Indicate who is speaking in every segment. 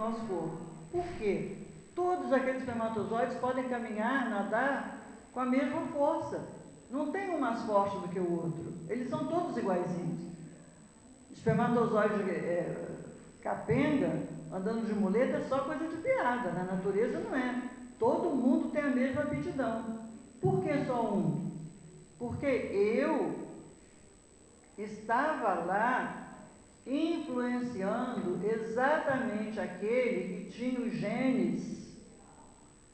Speaker 1: nosso corpo. Por quê? Todos aqueles espermatozoides podem caminhar, nadar com a mesma força. Não tem um mais forte do que o outro. Eles são todos iguaizinhos. Espermatozoide capenga, andando de muleta, é só coisa de piada. Na natureza não é. Todo mundo tem a mesma aptidão. Por que só um? Porque eu estava lá influenciando exatamente aquele que tinha os genes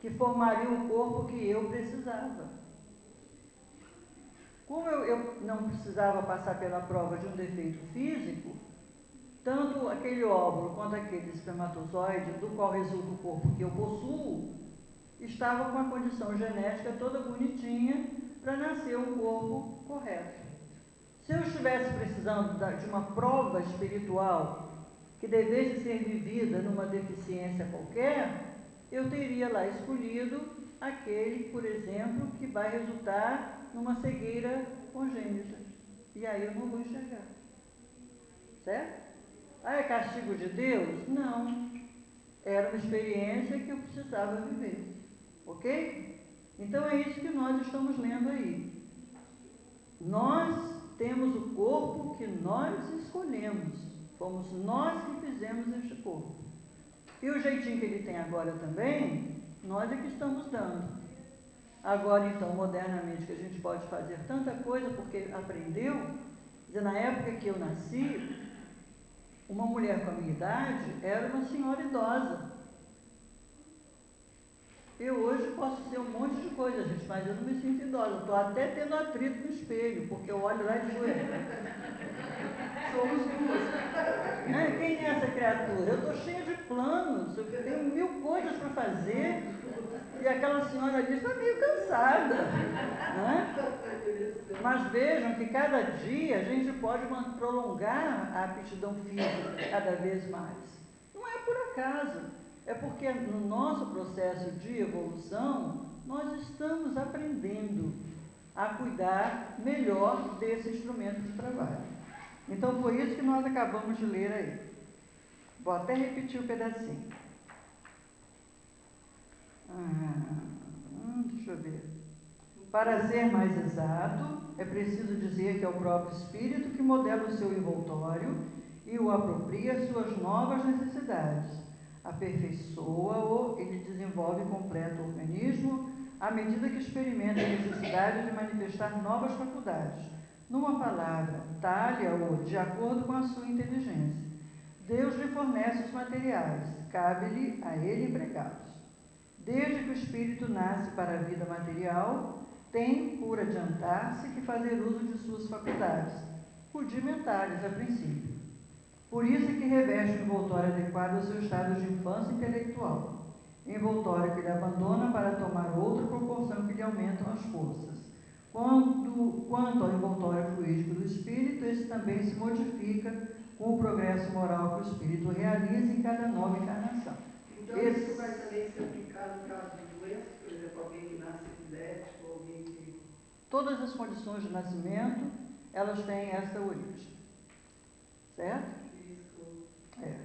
Speaker 1: que formariam o corpo que eu precisava. Como eu não precisava passar pela prova de um defeito físico, tanto aquele óvulo quanto aquele espermatozoide, do qual resulta o corpo que eu possuo, estava com a condição genética toda bonitinha para nascer um corpo correto. Se eu estivesse precisando de uma prova espiritual que devesse ser vivida numa deficiência qualquer, eu teria lá escolhido aquele, por exemplo, que vai resultar numa cegueira congênita. E aí eu não vou enxergar. Certo? Ah, é castigo de Deus? Não. Era uma experiência que eu precisava viver. Ok? Então é isso que nós estamos lendo aí. Nós temos o corpo que nós escolhemos. Fomos nós que fizemos este corpo. E o jeitinho que ele tem agora também, nós é que estamos dando. Agora, então, modernamente, que a gente pode fazer tanta coisa porque aprendeu. Quer dizer, na época que eu nasci, uma mulher com a minha idade era uma senhora idosa. Eu hoje posso ser um monte de coisa, gente, mas eu não me sinto idosa. Estou até tendo atrito no espelho, porque eu olho lá e digo, somos duas. Né? Quem é essa criatura? Eu estou cheia de planos, eu tenho 1000 coisas para fazer, e aquela senhora ali está meio cansada. Né? Mas vejam que cada dia a gente pode prolongar a aptidão física cada vez mais. Não é por acaso, é porque no nosso processo de evolução, nós estamos aprendendo a cuidar melhor desse instrumento de trabalho. Então, foi isso que nós acabamos de ler aí. Vou até repetir o pedacinho. Deixa eu ver. Para ser mais exato, é preciso dizer que é o próprio espírito que modela o seu envoltório e o apropria às suas novas necessidades. Aperfeiçoa-o, ele desenvolve e completa o organismo à medida que experimenta a necessidade de manifestar novas faculdades. Numa palavra, talha-o de acordo com a sua inteligência. Deus lhe fornece os materiais, cabe-lhe a ele empregá-los. Desde que o espírito nasce para a vida material, tem por adiantar-se que fazer uso de suas faculdades, rudimentares a princípio. Por isso é que reveste o envoltório adequado ao seu estado de infância intelectual, envoltório que lhe abandona para tomar outra proporção que lhe aumentam as forças. Quanto ao envoltório fluídico do espírito, esse também se modifica com o progresso moral que o espírito realiza em cada nova encarnação.
Speaker 2: Então, isso vai também se aplicar no caso de doenças, por exemplo, alguém que nasce epilético, alguém que...
Speaker 1: Todas as condições de nascimento, elas têm essa origem. Certo?
Speaker 2: Isso.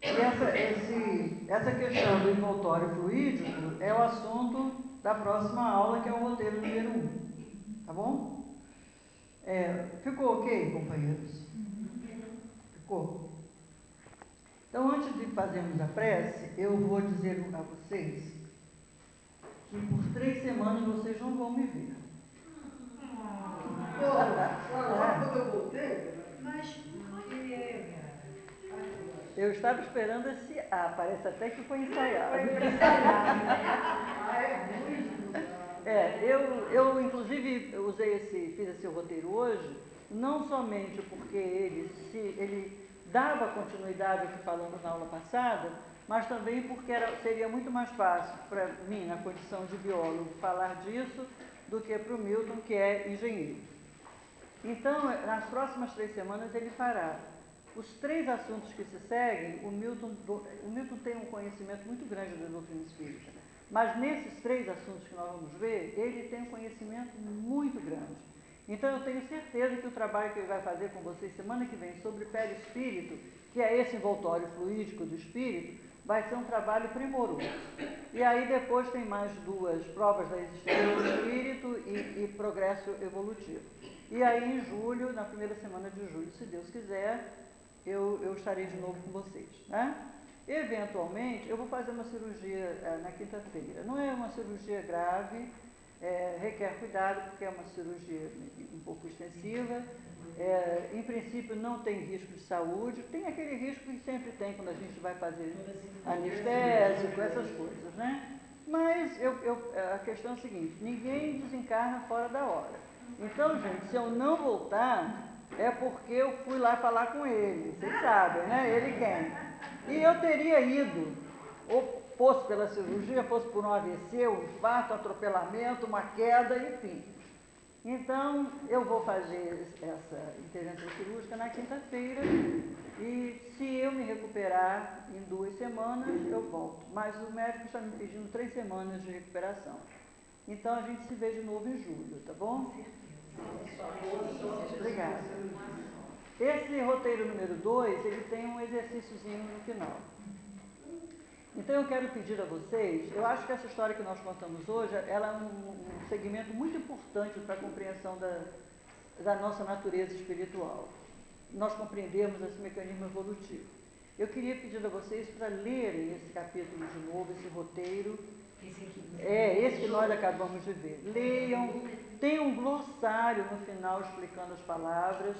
Speaker 1: E essa questão do envoltório fluídico é o assunto da próxima aula, que é o roteiro número 1. Tá bom? Ficou ok, companheiros? Ficou? Então, antes de fazermos a prece, eu vou dizer a vocês que por 3 semanas vocês não vão me ver.
Speaker 2: Agora quando eu voltei...
Speaker 3: Mas por quê?
Speaker 1: Eu estava esperando esse parece até que foi ensaiado.
Speaker 3: Foi ensaiado.
Speaker 1: Eu inclusive fiz esse roteiro hoje, não somente porque ele dava continuidade ao que falamos na aula passada, mas também porque seria muito mais fácil para mim, na condição de biólogo, falar disso do que para o Milton, que é engenheiro. Então, nas próximas 3 semanas ele fará os 3 assuntos que se seguem. O Milton tem um conhecimento muito grande da doutrina espírita, mas nesses 3 assuntos que nós vamos ver, ele tem um conhecimento muito grande. Então, eu tenho certeza que o trabalho que ele vai fazer com vocês semana que vem sobre perispírito, que é esse envoltório fluídico do espírito, vai ser um trabalho primoroso. E aí depois tem mais 2 provas da existência do espírito e progresso evolutivo. E aí em julho, na primeira semana de julho, se Deus quiser, eu estarei de novo com vocês, né? Eventualmente, eu vou fazer uma cirurgia na quinta-feira. Não é uma cirurgia grave, requer cuidado, porque é uma cirurgia um pouco extensiva. Em princípio, não tem risco de saúde. Tem aquele risco que sempre tem quando a gente vai fazer anestésico, essas coisas, né? Mas a questão é a seguinte: ninguém desencarna fora da hora. Então, gente, se eu não voltar, é porque eu fui lá falar com ele. Vocês sabem, né? Ele quem? E eu teria ido, ou fosse pela cirurgia, fosse por um AVC, um infarto, um atropelamento, uma queda, enfim. Então, eu vou fazer essa intervenção cirúrgica na quinta-feira e se eu me recuperar em 2 semanas, eu volto. Mas o médico está me pedindo 3 semanas de recuperação. Então, a gente se vê de novo em julho, tá bom? Obrigada. Esse roteiro número 2, ele tem um exercíciozinho no final. Então eu quero pedir a vocês, eu acho que essa história que nós contamos hoje, ela é um segmento muito importante para a compreensão da nossa natureza espiritual. Nós compreendemos esse mecanismo evolutivo. Eu queria pedir a vocês para lerem esse capítulo de novo, esse roteiro.
Speaker 3: Esse aqui.
Speaker 1: Esse que nós acabamos de ver. Leiam, tem um glossário no final explicando as palavras,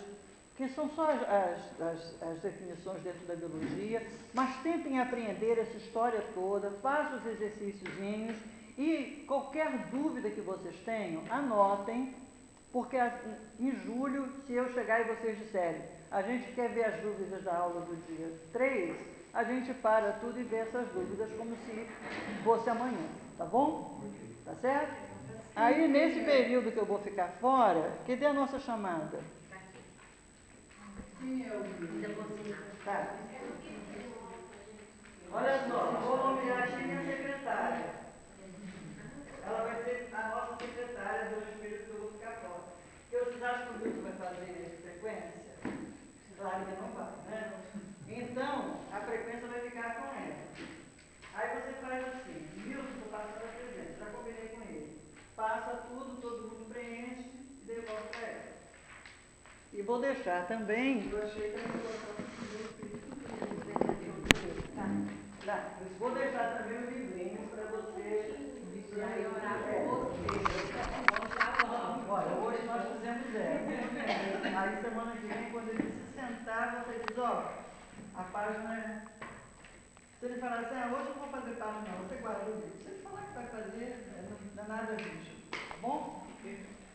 Speaker 1: que são só as definições dentro da biologia, mas tentem apreender essa história toda, façam os exercíciozinhos e qualquer dúvida que vocês tenham, anotem, porque em julho, se eu chegar e vocês disserem, a gente quer ver as dúvidas da aula do dia 3, a gente para tudo e vê essas dúvidas como se fosse amanhã, tá bom? Tá certo? Aí, nesse período que eu vou ficar fora, cadê a nossa chamada?
Speaker 2: Quem é o guia?
Speaker 1: Tá. Olha só, vou nomear aqui minha secretária. Ela vai ser a nossa secretária do espírito que eu vou ficar fora. Porque vocês acham que o Milton vai fazer frequência? Claro que não vai, né? Então, a frequência vai ficar com ela. Aí você faz assim: Milton, estou passando a presença, já combinei com ele. Passa tudo, todo mundo preenche e devolve para ela. E vou deixar também.
Speaker 2: Eu achei que era colocar o espírito
Speaker 1: Tá. Vou deixar também o livrinho para você.
Speaker 3: Vai orar por você.
Speaker 1: Olha, hoje nós fizemos 0. Aí semana que vem, quando ele se sentar, você diz, ó, a página é. Se ele falar assim, hoje eu não vou fazer página não, você guarda o livro. Se ele falar que vai fazer, não é nada rígido, tá bom?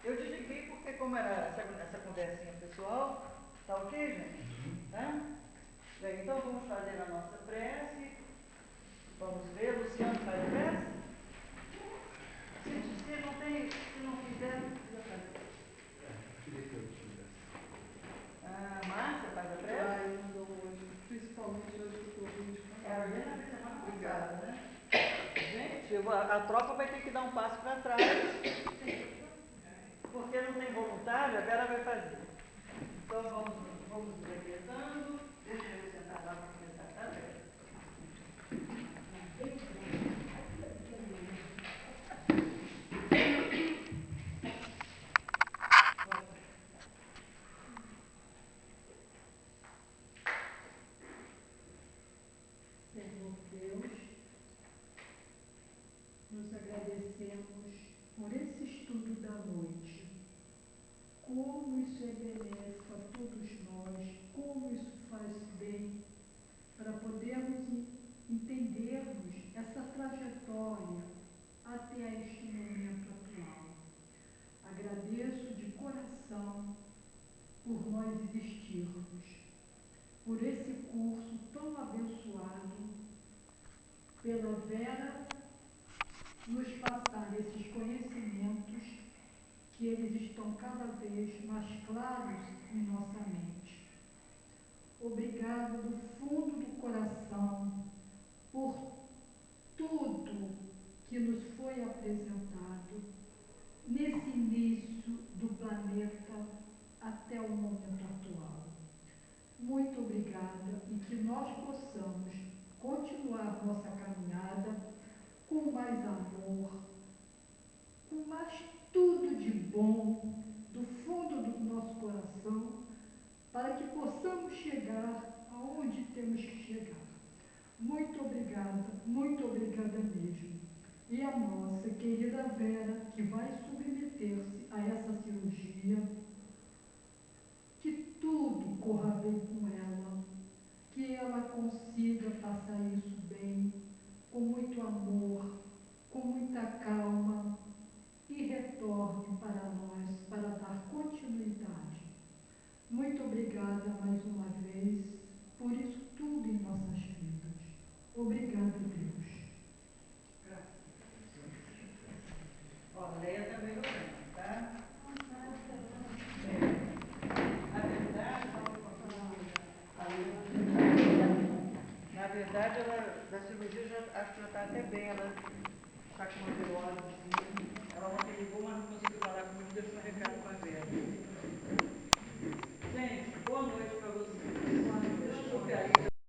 Speaker 1: Eu desliguei porque como era essa conversinha pessoal, tá ok, gente? Tá? Bem, então vamos fazer a nossa prece. Vamos ver, Luciano faz a prece? Se não tem, se não fizer, não precisa fazer.
Speaker 4: Queria que eu tivesse.
Speaker 1: Márcia faz a prece?
Speaker 2: eu não dou hoje, principalmente hoje que eu estou vídeo.
Speaker 1: Ela veio na semana passada, né? Gente, a tropa vai ter que dar um passo para trás, porque não tem voluntário, a Vera vai fazer. Então vamos nos aquietando. Deixa eu sentar lá para começar, tá, Vera?
Speaker 5: Senhor Deus, nos agradecemos por esse estudo da noite. Como isso é benéfico a todos nós, como isso faz bem para podermos entendermos essa trajetória até este momento atual. Agradeço de coração por nós existirmos, por esse curso tão abençoado, pela Vera nos passar esses conhecimentos, que eles estão cada vez mais claros em nossa mente. Obrigado do fundo do coração por tudo que nos foi apresentado nesse início do planeta até o momento atual. Muito obrigada e que continuar nossa caminhada com mais amor, com mais tudo de bom do fundo do nosso coração, para que possamos chegar aonde temos que chegar. Muito obrigada mesmo. E a nossa querida Vera, que vai submeter-se a essa cirurgia, que tudo corra bem com ela, que ela consiga passar isso bem, com muito amor, com muita calma, e retorne para nós para dar continuidade. Muito obrigada mais uma vez por isso tudo em nossas vidas. Obrigada, Deus.
Speaker 1: Ó, a Leia está melhorando, tá? Na verdade, ela, da cirurgia, acho que já está até bem. Ela está com uma virose